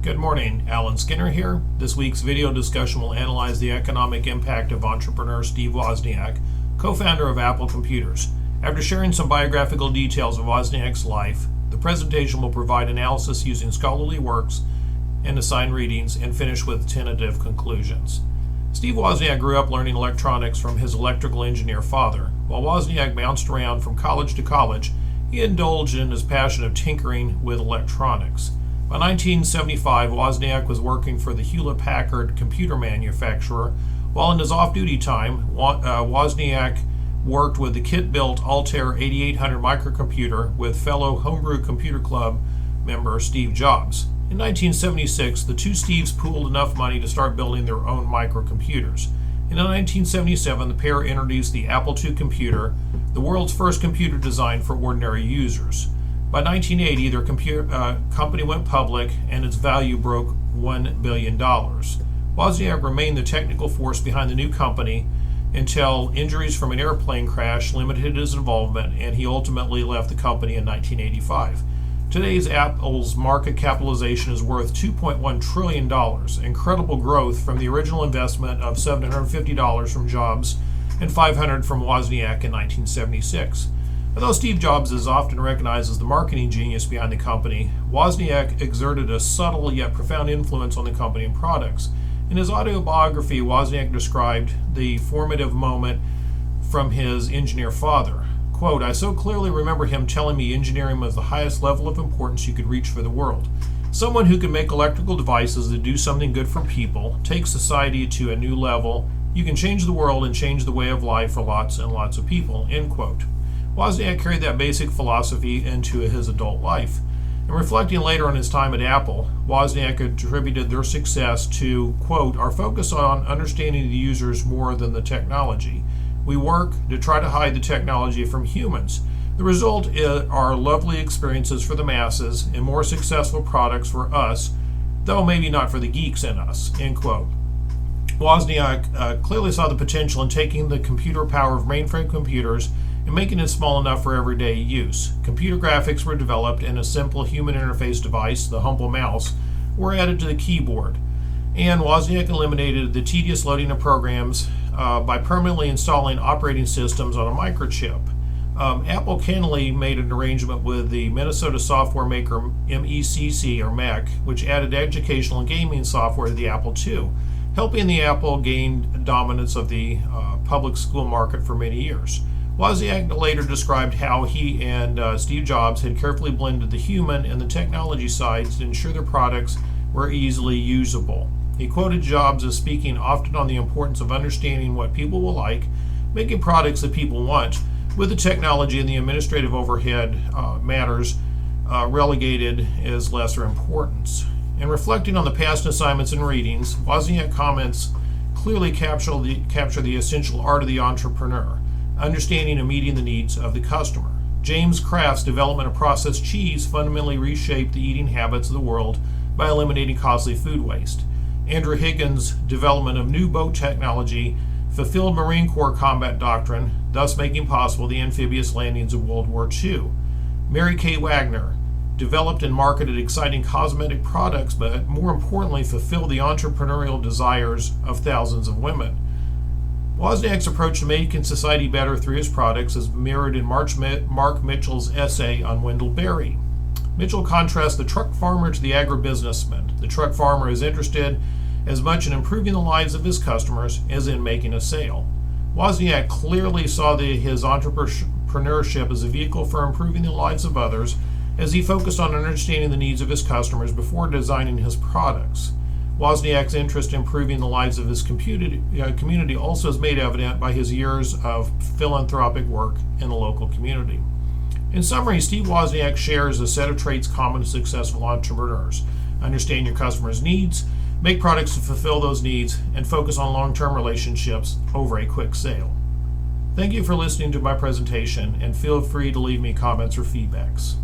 Good morning, Alan Skinner here. This week's video discussion will analyze the economic impact of entrepreneur Steve Wosniak, co-founder of Apple Computers. After sharing some biographical details of Wozniak's life, the presentation will provide analysis using scholarly works and assigned readings and finish with tentative conclusions. Steve Wosniak grew up learning electronics from his electrical engineer father. While Wozniak bounced around from college to college, he indulged in his passion of tinkering with electronics. By 1975, Wozniak was working for the Hewlett-Packard computer manufacturer, while in his off-duty time, Wozniak worked with the kit-built Altair 8800 microcomputer with fellow Homebrew Computer Club member Steve Jobs. In 1976, the two Steves pooled enough money to start building their own microcomputers. In 1977, the pair introduced the Apple II computer, the world's first computer designed for ordinary users. By 1980, their company went public and its value broke $1 billion. Wozniak remained the technical force behind the new company until injuries from an airplane crash limited his involvement, and he ultimately left the company in 1985. Today's Apple's market capitalization is worth $2.1 trillion, incredible growth from the original investment of $750 from Jobs and $500 from Wozniak in 1976. Although Steve Jobs is often recognized as the marketing genius behind the company, Wozniak exerted a subtle yet profound influence on the company and products. In his autobiography, Wozniak described the formative moment from his engineer father. Quote, "I so clearly remember him telling me engineering was the highest level of importance you could reach for the world. Someone who can make electrical devices that do something good for people, take society to a new level. You can change the world and change the way of life for lots and lots of people," end quote. Wozniak carried that basic philosophy into his adult life. And reflecting later on his time at Apple, Wozniak attributed their success to, quote, "our focus on understanding the users more than the technology. We work to try to hide the technology from humans. The result are lovely experiences for the masses and more successful products for us, though maybe not for the geeks in us," end quote. Wozniak clearly saw the potential in taking the computer power of mainframe computers and making it small enough for everyday use. Computer graphics were developed, and a simple human interface device, the humble mouse, were added to the keyboard. And Wozniak eliminated the tedious loading of programs by permanently installing operating systems on a microchip. Apple cannily made an arrangement with the Minnesota software maker MECC, or MEC, which added educational and gaming software to the Apple II, helping the Apple gain dominance of the public school market for many years. Wozniak later described how he and Steve Jobs had carefully blended the human and the technology sides to ensure their products were easily usable. He quoted Jobs as speaking often on the importance of understanding what people will like, making products that people want, with the technology and the administrative overhead matters relegated as lesser importance. In reflecting on the past assignments and readings, Wozniak comments clearly capture the essential art of the entrepreneur, understanding and meeting the needs of the customer. James Kraft's development of processed cheese fundamentally reshaped the eating habits of the world by eliminating costly food waste. Andrew Higgins' development of new boat technology fulfilled Marine Corps combat doctrine, thus making possible the amphibious landings of World War II. Mary Kay Wagner developed and marketed exciting cosmetic products, but more importantly fulfilled the entrepreneurial desires of thousands of women. Wozniak's approach to making society better through his products is mirrored in Mark Mitchell's essay on Wendell Berry. Mitchell contrasts the truck farmer to the agribusinessman. The truck farmer is interested as much in improving the lives of his customers as in making a sale. Wozniak clearly saw his entrepreneurship as a vehicle for improving the lives of others, as he focused on understanding the needs of his customers before designing his products. Wozniak's interest in improving the lives of his community also is made evident by his years of philanthropic work in the local community. In summary, Steve Wosniak shares a set of traits common to successful entrepreneurs: understand your customers' needs, make products to fulfill those needs, and focus on long-term relationships over a quick sale. Thank you for listening to my presentation, and feel free to leave me comments or feedbacks.